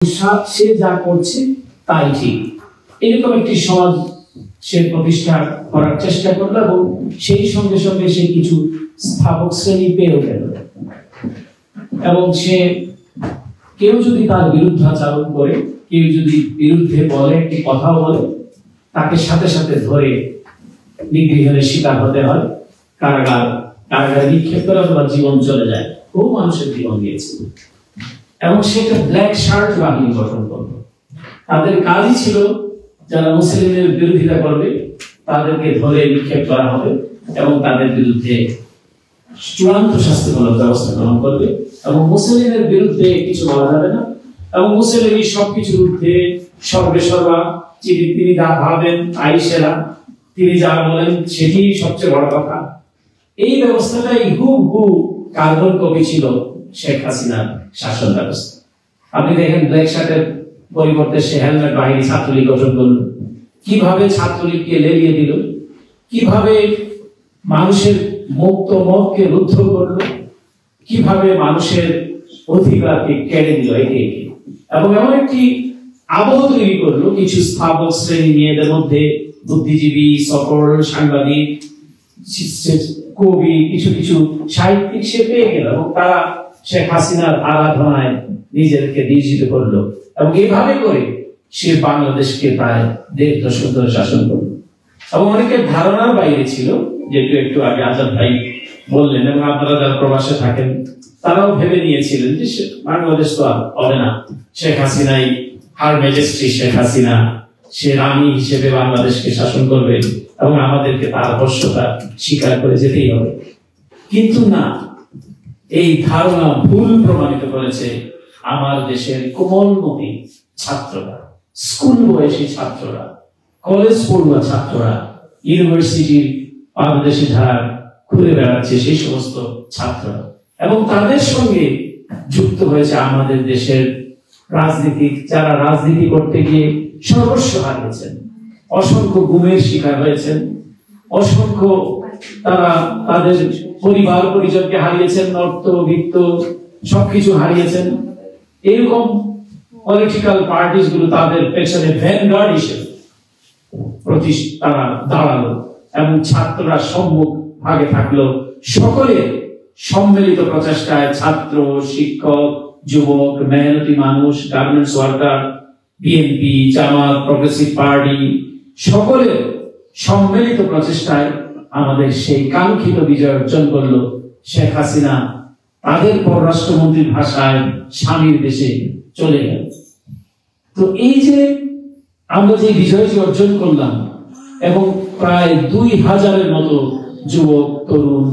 সে যা করছে তাই ঠিক, এরকম একটি সমাজ সে প্রতিষ্ঠা করার চেষ্টা করলো এবং সেই সঙ্গে সঙ্গে সে কিছু স্থাপক শ্রেণী পেয়েও গেল এবং সে কেউ যদি তার বিরুদ্ধাচরণ করে, কেউ যদি বিরুদ্ধে বলে, একটি কথাও বলে, তাকে সাথে সাথে ধরে নিগৃহের শিকার হতে হয়, কারাগারে নিক্ষেপ করে অথবা জীবন চলে যায়। বহু মানুষের জীবন গিয়েছে এবং সেটা ব্ল্যাক শার্ট বাহিনী গঠন করলো। তাদের কাজই ছিল যারা মুসলিমের বিরোধিতা করবে তাদেরকে ধরে নিক্ষেপ করা হবে এবং তাদের বিরুদ্ধে চূড়ান্ত শাস্তিমূলক ব্যবস্থা গ্রহণ করবে এবং মুসলিমের বিরুদ্ধে কিছু বলা যাবে না এবং মুসলিমই সবকিছুর ঊর্ধ্বে সর্বেসর্বা, তিনি যা ভাবেন তাই সেরা, তিনি যা বলেন সেটি সবচেয়ে বড় কথা। এই ব্যবস্থাটাই হুবহু কার্বন কপি ছিল শেখ হাসিনার শাসন ব্যবস্থা। আপনি দেখেন ব্ল্যাক শার্টের পরিবর্তে সে হেলমেট বাহিনী ছাত্রলীগ গঠন করলো, কিভাবে ছাত্রলীগকে লেলিয়ে দিল, কিভাবে মানুষের মুক্ত মতকে রুদ্ধ করলো, কিভাবে মানুষের অধিকারকে কেড়ে দিল একে একে এবং এমন একটি আবহ তৈরি করলো কিছু স্থাপক শ্রেণী মেয়েদের মধ্যে, বুদ্ধিজীবী, সকল সাংবাদিক, কবি, কিছু কিছু সাহিত্যিক সে পেয়ে গেল এবং তারা শেখ হাসিনার আরাধনায় নিজেদেরকে নিয়োজিত করলো এবং এইভাবে করে সে বাংলাদেশকে প্রায় ১.৫ দশক ধরে শাসন করলো এবং অনেকের ধারণার বাইরে ছিল, যেহেতু একটু আগে আজাদ ভাই বললেন এবং আপনারা যারা প্রবাসে থাকেন তারাও ভেবে নিয়েছিলেন যে বাংলাদেশ তো আর হবে না, শেখ হাসিনাই হার ম্যাজেস্টি, শেখ হাসিনা সে রানী হিসেবে বাংলাদেশকে শাসন করবে এবং আমাদেরকে তার বশ্যতা স্বীকার করে যেতেই হবে। কিন্তু না, এই ধারণা ভুল প্রমাণিত করেছে আমার দেশের কোমলমতি ছাত্ররা, স্কুল বয়সী ছাত্ররা, কলেজ পড়ুয়া ছাত্ররা, ইউনিভার্সিটির পাদদেশে যারা ঘুরে বেড়াচ্ছে সেই সমস্ত ছাত্ররা এবং তাদের সঙ্গে যুক্ত হয়েছে আমাদের দেশের রাজনীতিক, যারা রাজনীতি করতে গিয়ে সর্বস্ব হারিয়েছেন, অসংখ্য গুমের শিকার হয়েছেন, অসংখ্য তারা তাদের পরিবার পরিজনকে হারিয়েছেন, অর্থ বিত্ত সবকিছু হারিয়েছেন। এরকম পলিটিক্যাল পার্টিস গুলো তাদের পেছনে ভ্যানগার্ড হিসেবে তারা দাঁড়ালো এবং ছাত্ররা সম্মুখ ভাগে থাকলো। সকলের সম্মিলিত প্রচেষ্টায় ছাত্র, শিক্ষক, যুবক, মেহনতি মানুষ, গার্মেন্টস ওয়ার্কার, বিএনপি, জামাত, প্রগ্রেসিভ পার্টি, সকলের সম্মিলিত প্রচেষ্টায় আমাদের সেই কাঙ্ক্ষিত বিজয় অর্জন করলো। শেখ হাসিনা তাদের পররাষ্ট্রমন্ত্রীর ভাষায় স্বামীর দেশে চলে গেল। তো এই যে আমরা যে বিজয়টি অর্জন করলাম এবং প্রায় ২,০০০-এর মতো যুবক, তরুণ,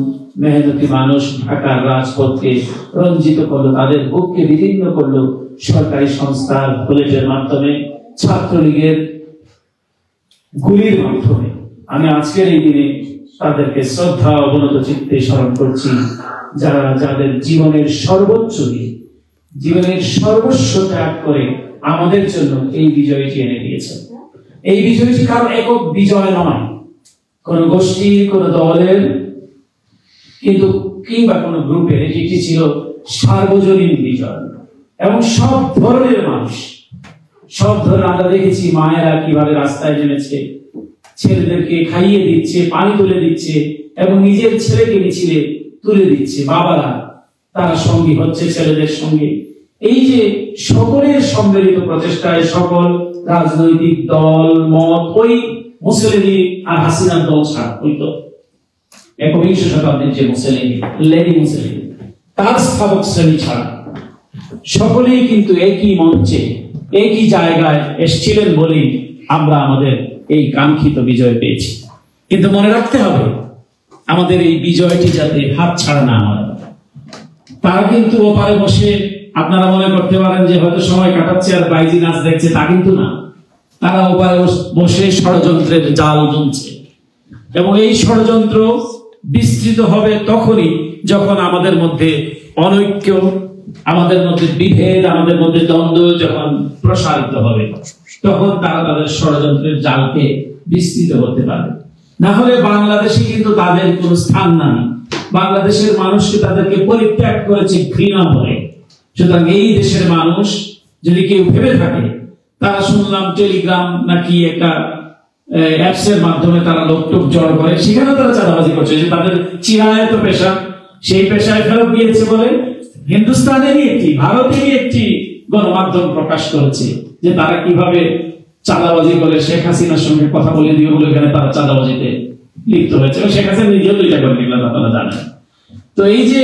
মেহনতি মানুষ ঢাকার রাজপথকে রঞ্জিত করলো, তাদের বুককে বিদীর্ণ করলো সরকারি সংস্থার বুলেটের মাধ্যমে, ছাত্রলীগের গুলির মাধ্যমে। আমি আজকের এই দিনে তাদেরকে শ্রদ্ধা অবনত চিত্তে স্মরণ করছি, যারা যাদের জীবনের সর্বোচ্চ দিয়ে, জীবনের সর্বস্ব ত্যাগ করে আমাদের জন্য এই বিজয়টি এনে দিয়েছেন। এই বিজয়টি কারণ একক বিজয় নয়, কোন গোষ্ঠীর, কোন দলের কিন্তু কিংবা কোন গ্রুপের, এটি ছিল সার্বজনীন বিজয় এবং সব ধরনের মানুষ, সব ধরনের। আমরা দেখেছি মায়েরা কিভাবে রাস্তায় নেমেছে, ছেলেদেরকে খাইয়ে দিচ্ছে, পানি তুলে দিচ্ছে এবং নিজের ছেলেকে মিছিলে তুলে দিচ্ছে। বাবারা তারা সঙ্গী হচ্ছে ছেলেদের সঙ্গে। এই যে সকলের সম্মিলিত প্রচেষ্টায় সকল রাজনৈতিক দল মত, ওই মুসলিম আর হাসিনার দল ছাড়া হইতো একবিংশ শতাব্দীর যে মুসলিম, লেডি মুসলিম, তার স্থাপক শ্রেণী ছাড়া সকলেই কিন্তু একই মঞ্চে, একই জায়গায় এসেছিলেন বলেই আমরা আমাদের এই কাঙ্ক্ষিত বিজয় পেয়েছি। কিন্তু মনে রাখতে হবে আমাদের এই বিজয়টি যাতে হাত ছাড়া না হয়। তারা কিন্তু ওপারে বসে, আপনারা মনে করতে পারেন যে হয়তো সময় কাটাচ্ছে আর বাইজি নাচ দেখছে, তা কিন্তু না। তারা ওপারে বসে ষড়যন্ত্রের জাল বুনছে এবং এই ষড়যন্ত্র বিস্তৃত হবে তখনই যখন আমাদের মধ্যে অনৈক্য, আমাদের মধ্যে বিভেদ, আমাদের মধ্যে দ্বন্দ্ব যখন প্রসারিত হবে, তখন তারা তাদের ষড়যন্ত্রের জালকে বিস্তৃত করতে পারবে। না হলে বাংলাদেশে কিন্তু তাদের কোনো স্থান নাই। বাংলাদেশের মানুষকে তাদেরকে পরিত্যাগ করেছে ঘৃণা ভরে। সুতরাং এই দেশের মানুষ যদি কেউ ভেবে থাকে, তারা শুনলাম টেলিগ্রাম নাকি একটা অ্যাপস এর মাধ্যমে তারা লোকটোক জড় করে, সেখানে তারা চাঁদাবাজি করছে, যে তাদের চিরায়ত পেশা, সেই পেশায় ফেরত গিয়েছে বলে হিন্দুস্তানেরই একটি, ভারতেরই একটি গণমাধ্যম প্রকাশ করেছে যে তারা কিভাবে চাঁদাবাজি করে শেখ হাসিনার সঙ্গে কথা বলে দিয়ে বলে এখানে তারা চাঁদাবাজিতে লিপ্ত হয়েছে। শেখ হাসিনা নিজেও 2টা করে নিলেন, আপনারা জানেন। তো এই যে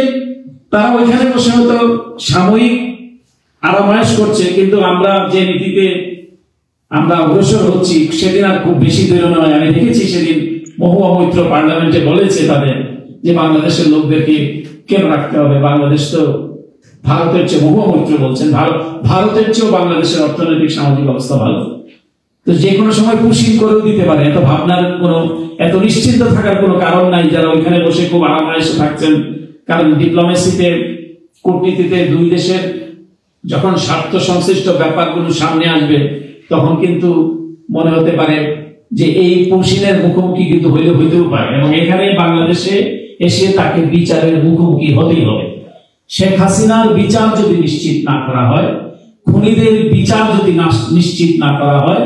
তারা ওইখানে বসে হয়তো সাময়িক আরামায়েশ করছে, কিন্তু আমরা যে নীতিতে আমরা অগ্রসর হচ্ছি সেদিন আর খুব বেশি দূরে নয়। আমি দেখেছি সেদিন মহুয়া মৈত্র পার্লামেন্টে বলেছে তাদের যে বাংলাদেশের লোকদেরকে কেন রাখতে হবে, বাংলাদেশ তো ভারতের চেয়ে, মহুয়া মৈত্র বলছেন ভারতের চেয়েও বাংলাদেশের অর্থনৈতিক সামাজিক অবস্থা ভালো, তো যে কোনো সময় পুশিং করেও দিতে পারে। এত ভাবনার কোনো, এত নিশ্চিন্ত থাকার কোনো কারণ নাই যারা ওইখানে বসে খুব আরামায়েশে থাকছেন। কারণ ডিপ্লোমেসিতে, কূটনীতিতে দুই দেশের যখন স্বার্থ সংশ্লিষ্ট ব্যাপারগুলো সামনে আসবে তখন কিন্তু মনে হতে পারে যে এই পুশিনের মুখোমুখি কিন্তু হইতেও পারে, এবং এখানে বাংলাদেশে এসে তাকে বিচারের মুখোমুখি হতেই হবে। শেখ হাসিনার বিচার যদি নিশ্চিত না করা হয়, খুনিদের বিচার যদি নিশ্চিত না করা হয়,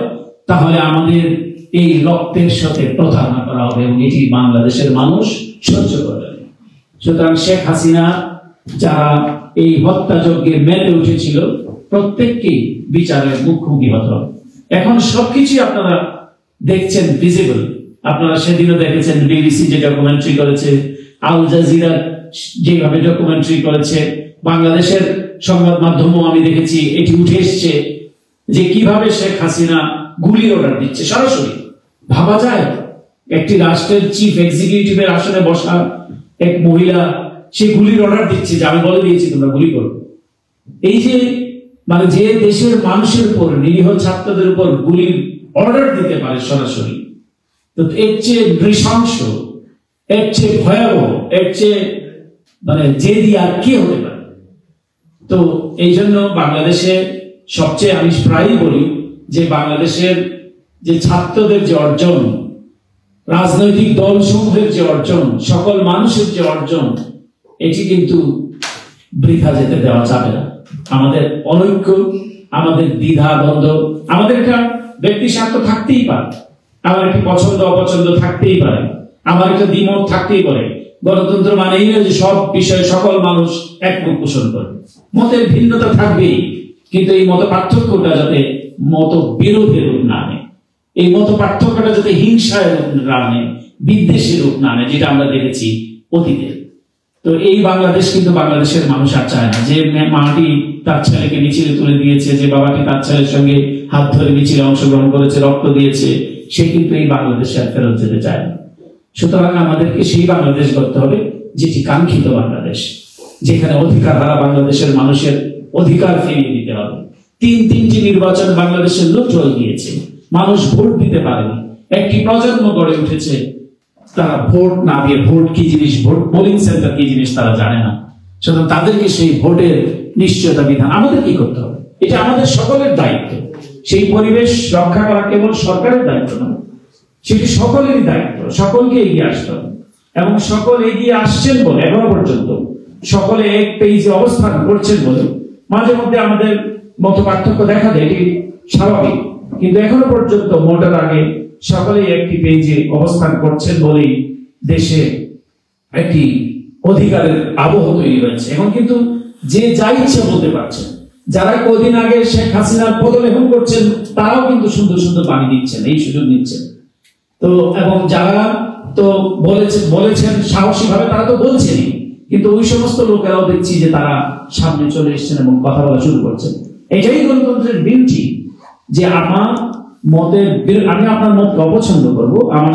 তাহলে আমাদের এই রক্তের সাথে প্রতারণা করা হবে, এবং এটি বাংলাদেশের মানুষ সহ্য করবে। সুতরাং শেখ হাসিনা যারা এই হত্যাযজ্ঞে মেতে উঠেছিল প্রত্যেককেই বিচারের মুখোমুখি হতে হবে। এখন সবকিছু আপনারা দেখছেন ভিজিবল। আপনারা সেদিনও দেখেছেন বিবিসি যে ডকুমেন্টারি করেছে, আল জাজিরা যেভাবে ডকুমেন্টারি করেছে, বাংলাদেশের সংবাদ মাধ্যমও আমি দেখেছি এটি উঠে এসছে যে কিভাবে শেখ হাসিনা গুলির অর্ডার দিচ্ছে সরাসরি। ভাবা যায় একটি রাষ্ট্রের চিফ এক্সিকিউটিভের আসনে বসা এক মহিলা সে গুলির অর্ডার দিচ্ছে যে আমি বলে দিয়েছি তোমরা গুলি করো। এই যে মানে যে দেশের মানুষের উপর, নিরীহ ছাত্রদের উপর গুলির অর্ডার দিতে পারে সরাসরি, তো এর চেয়ে নৃশংস, এর চেয়ে ভয়াবহ, এর চেয়ে মানে জেদি আর কি হতে পারে। তো এই জন্য বাংলাদেশে সবচেয়ে, আমি প্রায়ই বলি যে বাংলাদেশের যে ছাত্রদের যে অর্জন, রাজনৈতিক দল সমূহের যে অর্জন, সকল মানুষের যে অর্জন, এটি কিন্তু বৃথা যেতে দেওয়া যাবে না। আমাদের অনৈক্য, আমাদের দ্বিধা দ্বন্দ্ব, আমাদের একটা ব্যক্তি স্বার্থ থাকতেই পারে, আমার একটি পছন্দ অপছন্দ থাকতেই পারে, আমার একটা দ্বিমত থাকতেই পারে। গণতন্ত্র মানেই না যে সব বিষয়ে সকল মানুষ একমত পোষণ করে, মতের ভিন্নতা থাকবেই, কিন্তু এই মত পার্থক্যটা যাতে মত বিরোধের রূপ না নেয়, এই মত পার্থক্যটা যাতে হিংসার রূপ না নেয়, বিদ্বেষের রূপ না নেয়, যেটা আমরা দেখেছি অতীতে। তো এই বাংলাদেশ কিন্তু বাংলাদেশের মানুষ আর চায় না। যে মাটি তার ছেলেকে মিছিলে তুলে দিয়েছে, যে বাবাটি তার ছেলের সঙ্গে হাত ধরে মিছিলে অংশগ্রহণ করেছে, রক্ত দিয়েছে, সে কিন্তু এই বাংলাদেশে আর ফেরত যেতে চায় না। সুতরাং আমাদেরকে সেই বাংলাদেশ করতে হবে যেটি কাঙ্ক্ষিত বাংলাদেশ, যেখানে অধিকার হারা বাংলাদেশের মানুষের অধিকার ফিরিয়ে দিতে হবে। তিনটি নির্বাচন বাংলাদেশের লুট হয়ে গিয়েছে, মানুষ ভোট দিতে পারেনি, একটি প্রজন্ম গড়ে উঠেছে তারা ভোট না দিয়ে, ভোট কি জিনিস, ভোট পোলিং সেন্টার কি জিনিস তারা জানে না। সুতরাং তাদেরকে সেই ভোটের নিশ্চয়তা বিধান আমাদের কি করতে হবে, এটা আমাদের সকলের দায়িত্ব। সেই পরিবেশ রক্ষা করা কেবল সরকারের দায়িত্ব নয়, সেটি সকলেরই দায়িত্ব। সকলকে এগিয়ে আসতে হবে, এবং সকল এগিয়ে আসছেন বলে এখনো পর্যন্ত সকলে এক পেজে অবস্থান করছেন বলে মাঝে মধ্যে আমাদের মত পার্থক্য দেখা দেয়, এটি স্বাভাবিক, কিন্তু এখনো পর্যন্ত ভোটের আগে সকলেই একটি পেজে অবস্থান করছেন বলেই দেশে একটি অধিকারের আবহ তৈরি হয়েছে। এখন কিন্তু যে যা ইচ্ছে বলতে পারছেন, যারা কদিন আগে শেখ হাসিনার পদলেখন করছেন তারাও কিন্তু সুন্দর সুন্দর পানি দিচ্ছেন, এই সুযোগ নিচ্ছেন। তো এবং যারা তো বলেছেন সাহসী ভাবে, তারা তো বলছেনই, কিন্তু ওই সমস্ত লোকেরাও দেখছি যে তারা সামনে চলে এসেছেন এবং কথা বলা শুরু করছেন। এটাই গণতন্ত্রের বিউটি, যে আমার মতের, আমি আপনার মতকে অপছন্দ করবো, আমার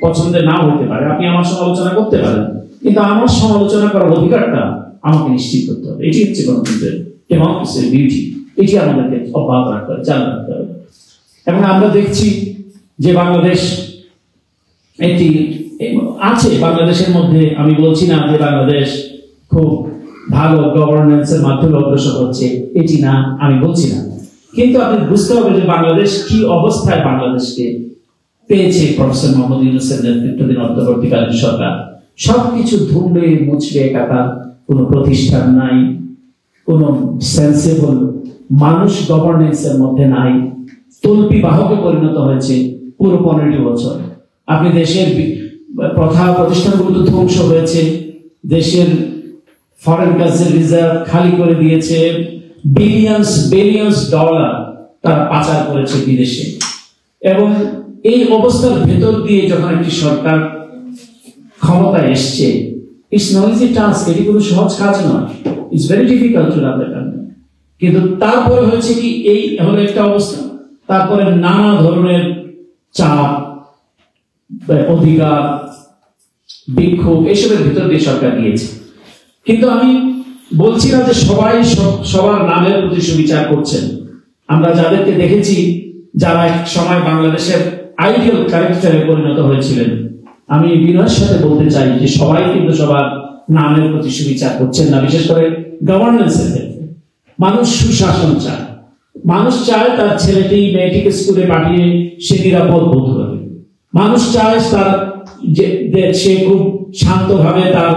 পছন্দের নাও হতে পারে, আপনি আমার সমালোচনা করতে পারেন, কিন্তু আমার সমালোচনা করার অধিকারটা আমাকে নিশ্চিত করতে হবে। এটি হচ্ছে গণতন্ত্রের ডেমোক্রেসির বিউটি, এটি আমাদেরকে অব্যাহত রাখতে হবে, চালু রাখতে হবে। এবং আমরা দেখছি যে বাংলাদেশ একটি আছে, বাংলাদেশের মধ্যে আমি বলছি না যে বাংলাদেশ খুব ভালো গভর্নেন্সের মাধ্যমে অগ্রসর হচ্ছে, এটি না, আমি বলছি না, কিন্তু আপনি বুঝতে হবে যে বাংলাদেশ কি অবস্থায় বাংলাদেশকে পেয়েছে প্রফেসর মোহাম্মদ ইউনূসের নেতৃত্বাধীন অন্তর্বর্তীকালীন সরকার। সবকিছু ধুমড়ে মুচড়ে কাটা, কোনো প্রতিষ্ঠান নাই, কোনো সেন্সেবল মানুষ গভর্নেন্সের মধ্যে নাই, তল্পি বাহকে পরিণত হয়েছে পুরো 15টি বছর। আপনি দেশের প্রথা প্রতিষ্ঠানগুলো ধ্বংস হয়েছে, দেশের ফরেন কারেন্সি রিজার্ভ খালি করে দিয়েছে, বিলিয়ন্স ডলার তারা পাচার করেছে বিদেশে। এবং এই অবস্থার ভেতর দিয়ে যখন একটি সরকার ক্ষমতায় এসছে, ইটস নট ইজি টাস্ক, এটি কোনো সহজ কাজ নয়, it's very difficult to run the country. কিন্তু তারপরে হয়েছে কি, এই হলো একটা অবস্থা, তারপরে নানা ধরনের চাপ, অধিকার, বিক্ষোভ, এসবের ভিতর দিয়ে সরকার গিয়েছে। কিন্তু আমি বলছি না যে সবাই সবার নামের প্রতি সুবিচার করছেন। আমরা যাদেরকে দেখেছি যারা এক সময় বাংলাদেশের আইডিয়াল ক্যারেক্টারে পরিণত হয়েছিলেন, আমি বিনয়ের সাথে বলতে চাই যে সবাই কিন্তু সবার নামের প্রতি সুবিচার করছেন না। বিশেষ করে গভর্নেন্সের ক্ষেত্রে মানুষ সুশাসন চায়, মানুষ চায় তার ছেলেটি মেয়েটিকে স্কুলে পাঠিয়ে সে নিরাপদ বোধ করবে, মানুষ চায় তার সে খুব শান্তভাবে তার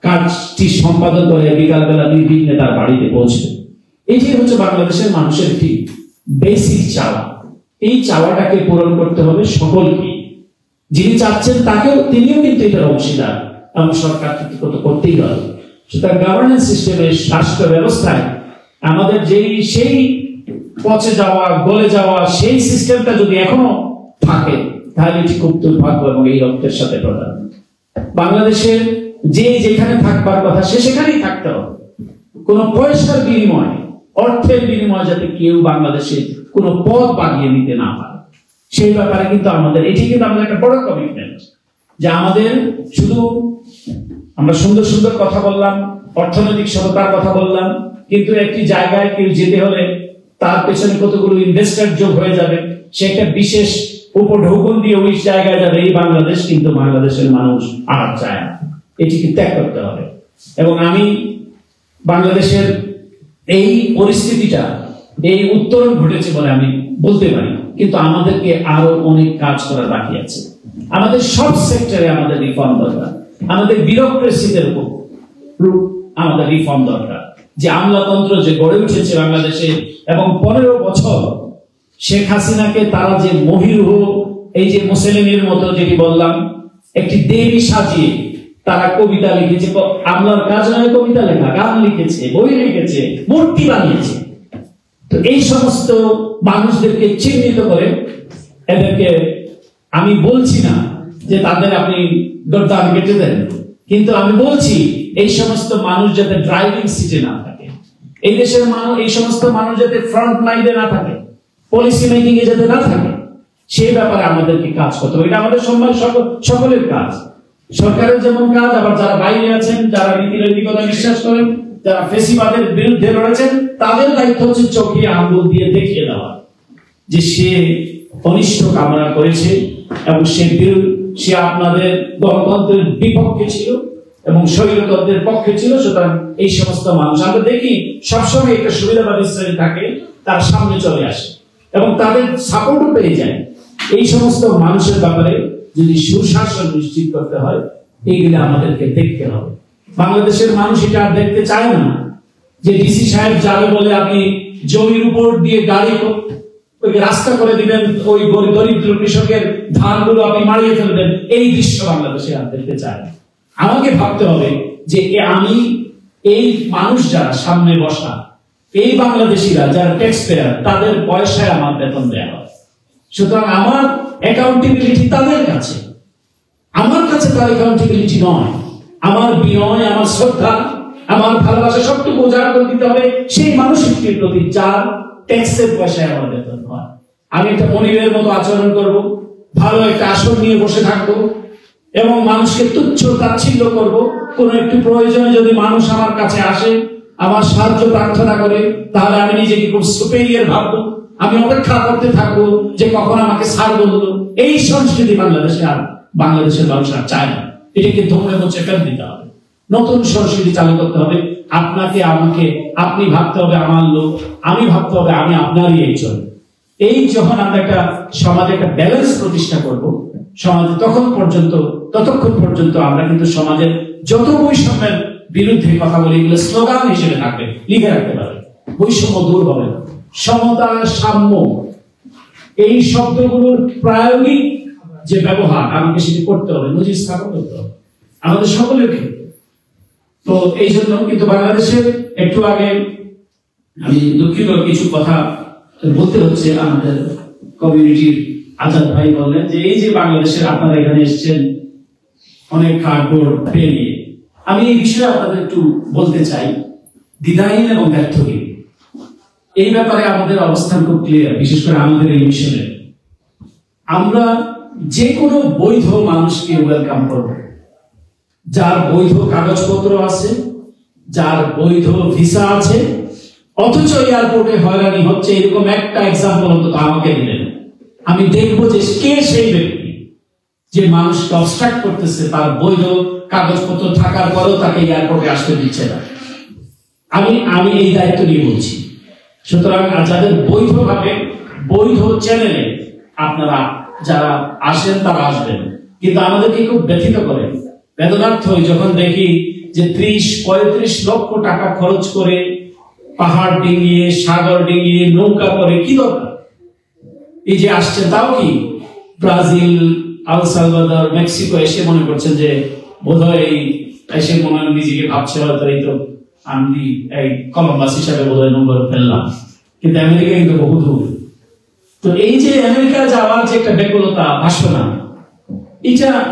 কাজটি সম্পাদন করে বিকালবেলা নির্বিঘ্নে তার বাড়িতে পৌঁছবে। এটি হচ্ছে বাংলাদেশের মানুষের একটি বেসিক চাওয়া। এই চাওয়াটাকে পূরণ করতে হবে সকলকে, যিনি চাচ্ছেন তাকেও, তিনিও কিন্তু এটার অংশীদার এবং সরকার কিন্তু করতেই হবে। সুতরাং গভর্নেন্স সিস্টেমে, রাষ্ট্র ব্যবস্থায় আমাদের সেই পচে যাওয়া, গলে যাওয়া সেই সিস্টেমটা যদি এখনো থাকে, তাহলে এটি খুব দুর্ভাগ্য এবং এই রক্তের সাথে প্রধান। বাংলাদেশের যে যেখানে থাকবার কথা সে সেখানেই থাকতে হবে, কোনো পয়সার বিনিময়, অর্থের বিনিময় যাতে কেউ বাংলাদেশে কোনো পদ বাগিয়ে নিতে না পারে, সেই ব্যাপারে কিন্তু আমাদের, এটি কিন্তু আমাদের একটা বড় কমিটমেন্ট যে আমাদের শুধু আমরা সুন্দর সুন্দর কথা বললাম, অর্থনৈতিক সততার কথা বললাম, কিন্তু একটি জায়গায় কেউ যেতে হলে তার পেছনে কতগুলো ইনভেস্টর যোগ হয়ে যাবে, সে একটা বিশেষ উপঢৌকন দিয়ে ওই জায়গায় যাবে, এই বাংলাদেশ কিন্তু বাংলাদেশের মানুষ আর চায় না, এটিকে ত্যাগ করতে হবে। এবং আমি বাংলাদেশের এই পরিস্থিতিটা, এই উত্তরণ ঘটেছে বলে আমি বলতে পারি, কিন্তু আমাদেরকে আরো অনেক কাজ করা বাকি আছে। আমাদের সব সেক্টরে আমাদের রিফর্ম দরকার, আমাদের বিউরোক্রেসিদের উপর আমাদের রিফর্ম দরকার। যে আমলাতন্ত্র যে গড়ে উঠেছে বাংলাদেশে, এবং 15 বছর শেখ হাসিনাকে তারা যে মহিরুহ, এই যে মুসলিমের মতো যেটি বললাম, একটি দেবী সাজিয়ে তারা কবিতা লিখেছে, আমলার কাজ নয় কবিতা লেখা, গান লিখেছে, বই লিখেছে, মূর্তি বানিয়েছে। তো এই সমস্ত মানুষদেরকে চিহ্নিত করে এদেরকে, আমি বলছি না যে তাদের আপনি গর্দান কেটে দেন, কিন্তু আমি বলছি এই সমস্ত মানুষ যাতে ড্রাইভিং সিটে না থাকে, এই দেশের মানুষ, এই সমস্ত মানুষ যাতে ফ্রন্ট লাইনে না থাকে, পলিসি মেকিং এ যাতে না থাকে, সেই ব্যাপারে আমাদেরকে কাজ করতে হবে। এটা আমাদের সকলের কাজ, সরকারের যেমন কাজ, আবার যারা বাইরে আছেন, যারা নীতিনৈতিকতা বিশ্বাস করেন, যারা ফেসিবাদের বিরুদ্ধে লড়েছেন, তাদের দায়িত্ব হচ্ছে চোখে আঙুল দিয়ে দেখিয়ে দেওয়া যে সে অনিষ্ট কামনা করেছে এবং সে আপনাদের গণতন্ত্রের বিপক্ষে ছিল এবং স্বৈরতন্ত্রের পক্ষে ছিল। সুতরাং এই সমস্ত মানুষ আমরা দেখি সবসময় একটা সুবিধাবাদী শ্রেণী থাকে, তার সামনে চলে আসে এবং তাদের সাপোর্টও পেয়ে যায়। এই সমস্ত মানুষের ব্যাপারে যদি সুশাসন নিশ্চিত করতে হয়, এইগুলো আমাদেরকে দেখতে হবে। বাংলাদেশের মানুষ এটা আর দেখতে চায় না যে ডিসি সাহেব যাবে বলে আপনি জমির উপর দিয়ে গাড়ি রাস্তা করে দিবেন, ওই দরিদ্র কৃষকের ধানগুলো আপনি মারিয়ে ফেলবেন, এই দৃশ্য বাংলাদেশে আর দেখতে চায় না। আমাকে ভাবতে হবে যে আমি এই মানুষ যারা সামনে বসা, এই বাংলাদেশিরা যারা ট্যাক্স পেয়ার, তাদের পয়সায় আমার বেতন দেওয়া হয়। সুতরাং আমার অ্যাকাউন্টেবিলিটি তাদের কাছে, আমার কাছে তার অ্যাকাউন্টেবিলিটি নয়। আমার বিনয়, আমার শ্রদ্ধা, আমার ভালোবাসা সবটুকু উজাড় করে দিতে হবে সেই মানুষটির প্রতি যার ট্যাক্সের পয়সায় আমার বেতন হয়। আমি একটা মনিবের মতো আচরণ করব, ভালো একটা আসন নিয়ে বসে থাকবো এবং মানুষকে তুচ্ছ তাচ্ছিল্য করব। কোন একটু প্রয়োজনে যদি মানুষ আমার কাছে আসে, আমার সাহায্য প্রার্থনা করে, তাহলে আমি নিজেকে খুব সুপেরিয়র ভাববো, আমি অপেক্ষা করতে থাকবো যে কখন আমাকে ছাড় বললো। এই সংস্কৃতি বাংলাদেশে আর বাংলাদেশের মানুষ আর চায় না। এটাকে ধরে মুছে ফেলে দিতে হবে, নতুন সংস্কৃতি চালু করতে হবে। আপনাকে আমাকে, আপনি ভাবতে হবে আমার লোক, আমি ভাবতে হবে আমি আপনারই একজন। এই যখন আমরা একটা সমাজে একটা ব্যালেন্স প্রতিষ্ঠা করব সমাজে, ততক্ষণ পর্যন্ত আমরা কিন্তু সমাজের যত বৈষম্যের বিরুদ্ধে কথা বলি, এগুলো স্লোগান হিসেবে থাকবে, লিখে রাখতে পারবে, বৈষম্য দূর হবে না। সমতা, সাম্য, এই শব্দগুলোর প্রায়োগিক যে ব্যবহার আমাকে সেটি করতে হবে, নজির স্থাপন করতে হবে আমাদের সকলের ক্ষেত্রে। তো এই জন্য কিন্তু বাংলাদেশের একটু আগে আমি দুঃখিত কিছু কথা বলতে হচ্ছে, আমাদের কমিউনিটির আজাদ ভাই বললেন যে এই যে বাংলাদেশের আপনারা এখানে এসেছেন অনেক কার্ডবোর্ড পেরিয়ে, আমি এই বিষয়ে আপনাদের একটু বলতে চাই, দ্বিধাহীন এবং ব্যর্থহীন এই ব্যাপারে আমাদের অবস্থান খুব ক্লিয়ার। বিশেষ করে আমাদের এই মিশনের আমরা যে কোনো বৈধ মানুষকে ওয়েলকাম করব, যার বৈধ কাগজপত্র আছে, যার বৈধ ভিসা আছে, অথচ এয়ারপোর্টে হয়রানি হচ্ছে, এরকম একটা এক্সাম্পল অন্তত আমাকে দিলেন, আমি দেখবো যে কে সেই ব্যক্তি যে মানুষকে অবস্ট্রাক্ট করতেছে, তার বৈধ কাগজপত্র থাকার পরেও তাকে এয়ারপোর্টে আসতে দিচ্ছে না। আমি এই দায়িত্ব নিয়ে বলছি। সুতরাং যাদের বৈধভাবে বৈধ চ্যানেলে আপনারা যারা আসেন তারা আসবেন, কিন্তু আমাদেরকে খুব ব্যথিত করে, বেদনার্থ হই যখন দেখি যে 30-35 লক্ষ টাকা খরচ করে পাহাড় ডিঙিয়ে, সাগর ডিঙিয়ে, নৌকা করে, কি দরকার? এই যে আসছে, তাও কি ব্রাজিল, আল সালভাদর, মেক্সিকো এসে মনে করছেন যে বোধহয় এসে মনে নিজেকে ভাবছে হয়তো এই তো আমি এই কলম্বাস হিসাবে বোধহয় নম্বর ফেললাম, কিন্তু আমেরিকা কিন্তু বহু দূর। তো এই যে আমেরিকা যাওয়ার যে একটা ব্যাকুলতা, ভাষণা,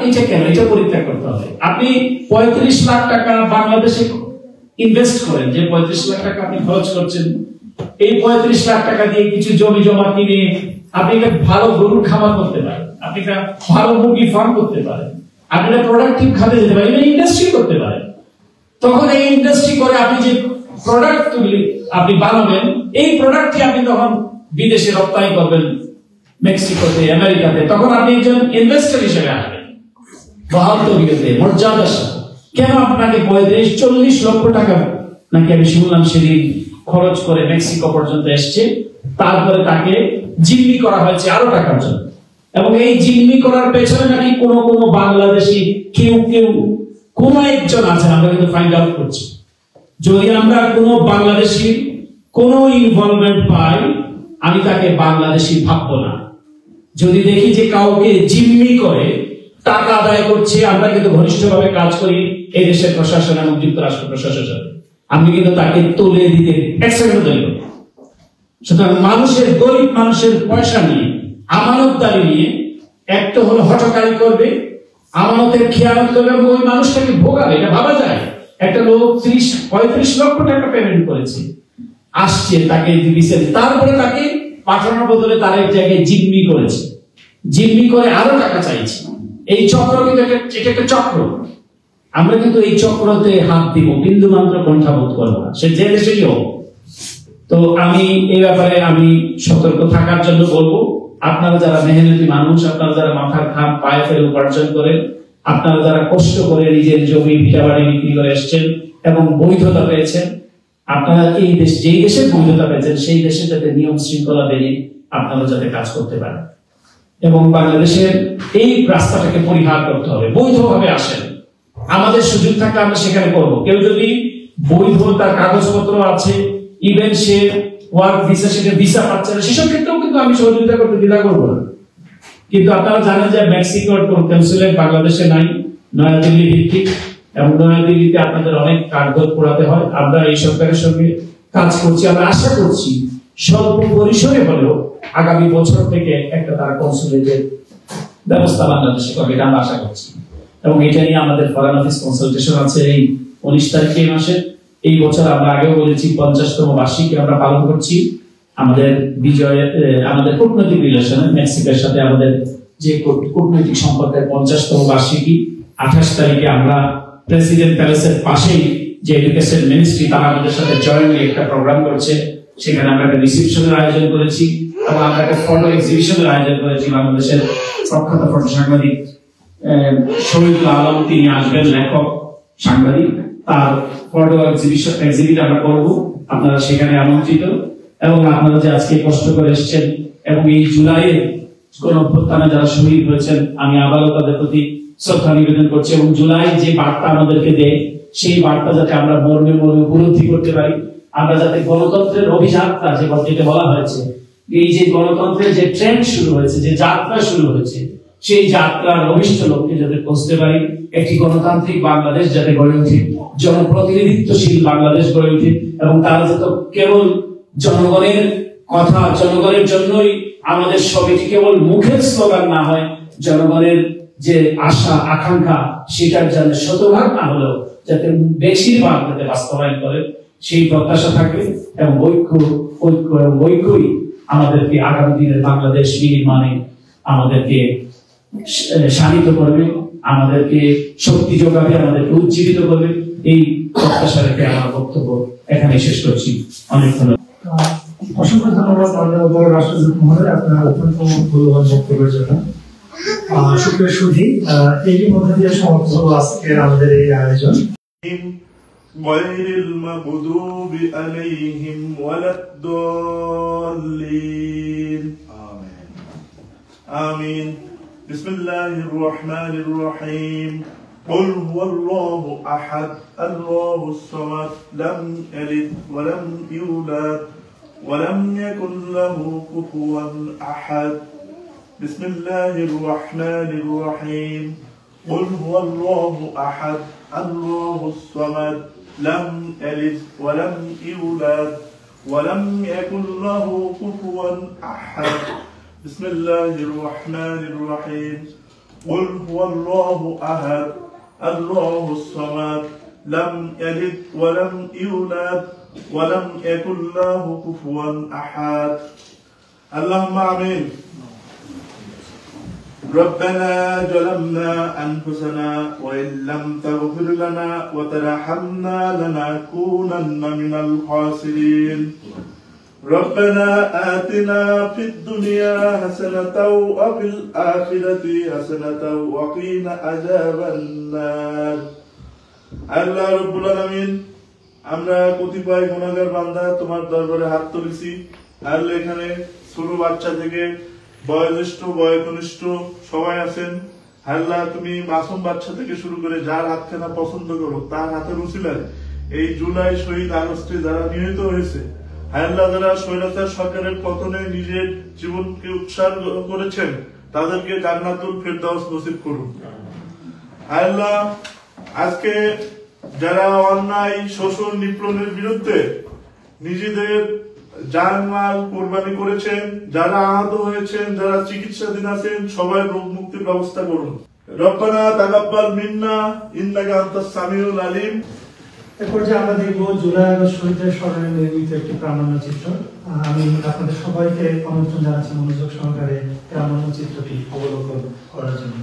এটা কেন? এটা পরিত্যাগ করতে হবে। আপনি 35 লাখ টাকা বাংলাদেশে ইনভেস্ট করেন, যে 35 লাখ টাকা আপনি খরচ করছেন, এই 35 লাখ টাকা দিয়ে কিছু জমি জমা কিনে আপনি একটা ভালো গরুর খামার করতে পারেন, আপনি একটা ভালো মুরগি ফার্ম করতে পারেন, আপনি একটা প্রোডাক্টিভ খাতে যেতে পারেন, ইন্ডাস্ট্রি করতে পারেন। তখন এই ইন্ডাস্ট্রি করে আপনি যে প্রোডাক্ট আপনি বানাবেন, এই প্রোডাক্টটি আপনি তখন বিদেশে রপ্তানি করবেন, মেক্সিকোতে, আমেরিকাতে, তখন আপনি একজন ইনভেস্টর হিসেবে আসবেন বহাল তরিকাতে, মর্যাদার সাথে। কেন আপনাকে 35-40 লক্ষ টাকা নাকি আমি শুনলাম সেদিন খরচ করে মেক্সিকো পর্যন্ত এসছে, তারপরে তাকে জিম্মি করা হয়েছে আরো টাকার জন্য, এবং এই জিম্মি করার পেছনে নাকি কোনো বাংলাদেশি কেউ কোন একজন আছে, আমরা কিন্তু ফাইন্ড আউট করছি। যদি আমরা কোনো বাংলাদেশি কোন ইনভলভমেন্ট পাই, আমি তাকে বাংলাদেশি ভাববো না। যদি দেখি যে কাউকে জিম্মি করে টাকা আদায় করছে, আমরা কিন্তু ঘনিষ্ঠভাবে কাজ করি এই দেশের প্রশাসন এবং যুক্তরাষ্ট্র প্রশাসনের সাথে, আমি কিন্তু তাকে তুলে দিতে এক সেকেন্ড দেব। সুতরাং মানুষের, গরিব মানুষের পয়সা নিয়ে, আমানতদারি নিয়ে একটা হলো হঠকারী করবে, আমানতের খেয়ানত করবে, ওই মানুষটাকে ভোগাবে, এটা ভাবা যায়? একটা লোক 30-35 লক্ষ টাকা পেমেন্ট করেছে, আসছে, তাকে দিয়েছে, তারপরে তাকে পাঠানোর বদলে তার এক জায়গায় জিম্মি করেছে, জিম্মি করে আরো টাকা চাইছে। এই চক্র কিন্তু এটা একটা চক্র। আমরা কিন্তু এই চক্রতে হাত দিব, বিন্দু মাত্র কণ্ঠাবোধ করবো না, সে যে দেশেই হোক। তো আমি এই ব্যাপারে আমি সতর্ক থাকার জন্য বলবো, আপনারা যারা মেহনতি মানুষ, আপনারা যারা মাথার ঘাম পায়ে ফেলে উপার্জন করেন, আপনারা যারা কষ্ট করে নিজের জমি ভিটা বাড়ি বিক্রি করে এসছেন এবং বৈধতা পেয়েছেন, আপনারা এই দেশ, যেই দেশের বৈধতা পেয়েছেন সেই দেশে যাতে নিয়ম শৃঙ্খলা মেনে আপনারা যাতে কাজ করতে পারেন, এবং বাংলাদেশের এই রাস্তাটাকে পরিহার করতে হবে। বৈধভাবে আসেন, আমাদের সুযোগ থাকলে আমরা সেখানে করবো। কেউ যদি বৈধ তার কাগজপত্র আছে, ইভেন সে ওয়ার্ক ভিসা, সেটা ভিসা পাচ্ছে না, সেসব ক্ষেত্রেও কিন্তু আমি সহযোগিতা করতে দ্বিধা করবো না। কিন্তু আপনারা জানেন যে মেক্সিকোর কোন কনসুলেট বাংলাদেশে নাই, নয়াদিল্লি ভিত্তিক, এবং নয়াদিল্লিতে আপনাদের অনেক কাগজ পোড়াতে হয়। আমরা এই সরকারের সঙ্গে কাজ করছি, আমরা আশা করছি স্বল্প পরিসরে হলেও আগামী বছর থেকে একটা তারা কনসুলেটের ব্যবস্থা বাংলাদেশে করবে, এটা আমরা আশা করছি। এবং এটা নিয়ে আমাদের ফরেন অফিস কনসালটেশন আছে এই 19 তারিখে মাসে। এই বছর আমরা আগেও বলেছি 50তম বার্ষিকী আমরা পালন করছি। আমাদের আমাদের কূটনৈতিক রিলেশনে মেক্সিকোর সাথে আমাদের যে কূটনৈতিক সম্পর্কের 50তম বার্ষিকী 28 তারিখে আমরা প্রেসিডেন্ট প্যালেসের পাশেই যে এডুকেশন মিনিস্ট্রি, তারা আমাদের সাথে জয়েন্টলি একটা প্রোগ্রাম করছে। সেখানে আমরা একটা রিসেপশনের আয়োজন করেছি এবং আমরা একটা ফটো এক্সিবিশনের আয়োজন করেছি। বাংলাদেশের প্রখ্যাত ফটো সাংবাদিক শহীদুল আলম, তিনি আসবেন, লেখক সাংবাদিক, তার ফটো এক্সিবিট আমরা করবো। আপনারা সেখানে আমন্ত্রিত, এবং আপনারা যে আজকে কষ্ট করে এসেছেন এবং এই জুলাইয়ের গণঅভ্যুত্থানে যারা শহীদ হয়েছেন, আমি আবারও তাদের প্রতি শ্রদ্ধা নিবেদন করছি। এবং জুলাই যে বার্তা আমাদেরকে দেয়, সেই বার্তা যাতে আমরা মর্মে মর্মে উপলব্ধি করতে পারি, আমরা যাতে গণতন্ত্রের অভিযাত্রা যেটা বলা হয়েছে, এই যে গণতন্ত্রের যে ট্রেন্ড শুরু হয়েছে, যে যাত্রা শুরু হয়েছে, সেই যাত্রার অভিষ্ট লক্ষ্যে যাতে পৌঁছতে পারি, একটি গণতান্ত্রিক বাংলাদেশ যাতে গড়ে ওঠে, জনপ্রতিনিধিত্বশীল বাংলাদেশ গড়ে ওঠে, এবং তারা যাতে কেবল জনগণের কথা, জনগণের জন্যই আমাদের সবাইটি কেবল মুখের স্লোগান না হয়, জনগণের যে আশা আকাঙ্ক্ষা সেটার যাতে শতভাগ না হলেও যাতে বেশিরভাগ যাতে বাস্তবায়ন করে, সেই প্রত্যাশা থাকে। এবং ঐক্য এবং ঐক্যই আমাদেরকে আগামী দিনের বাংলাদেশ নির্মাণে আমাদেরকে শানিত করবে, আমাদেরকে শক্তি যোগাবে, আমাদেরকে উজ্জীবিত করবে। এই প্রত্যাশা রেখে আমার বক্তব্য এখানে শেষ করছি। অনেক ধন্যবাদ। অসংখ্য ধন্যবাদ মাননীয় রাষ্ট্রদূত মহোদয়, আপনার অত্যন্ত মূল্যবান বক্তব্যের জন্য। সুপ্রিয় সুধী, এরই মধ্যে দিয়ে সমাপ্ত হলো আজকের আমাদের এই আয়োজন। غير المغضوب عليهم ولا الضالين آمين آمين بسم الله الرحمن الرحيم قل هو الله أحد الله الصمد لم يلد ولم يولد ولم يكن له كفوا أحد بسم الله الرحمن الرحيم قل هو الله أحد الله الصمد لم يلد ولم يولد ولم يكن له كفوا أحد بسم الله الرحمن الرحيم قل هو الله أحد الله الصمد لم يلد ولم يولد ولم يكن له كفوا أحد اللهم آمين ربنا ظلمنا أنفسنا وإن لم تغفر لنا وترحمنا لنكونن من الخاسرين ربنا آتنا في الدنيا حسنة وفي الآخرة حسنة وقنا عذاب النار আল্লাহ রব্বুল আলামিন, আমরা কতিপয় গুনাহগার বান্দা তোমার দরবারে হাত তুলেছি। আল্লাহ, এখানে ছোট বাচ্চা থেকে বয়োজ্যেষ্ঠ বয়োকনিষ্ঠ সবাই আছেন। আল্লাহ, তুমি মাসুম বাচ্চা থেকে শুরু করে যার হাতখানা পছন্দ করো তার হাতের উসিলায় এই জুলাই শহীদ আগস্টে যারা নিহত হয়েছে, আল্লাহ, যারা স্বৈরাচার সরকারের পতনে নিজের জীবনকে উৎসর্গ করেছেন, তাদেরকে জান্নাতুল ফেরদাউস নসিব করুন। আল্লাহ, আজকে যারা অন্যায় শোষণ নিপীড়নের বিরুদ্ধে নিজেদের জানমাল কোরবানি করেছেন, যারা আহত হয়েছেন, যারা চিকিৎসাধীন আছেন, সবাই রোগ মুক্তির ব্যবস্থা করুন। রব্বানা তাকাব্বাল মিন্না ইন্নাকা আনতাস সামিউল আলিম। এরপর যে আমরা দেখবো জুলাই আগস্ট শহীদদের স্মরণে নির্মিত একটি প্রামাণ্য চিত্র। আমি আপনাদের সবাইকে আমন্ত্রণ জানাচ্ছি মনোযোগ সহকারে প্রামাণ্য চিত্রটি অবলোকন করার জন্য।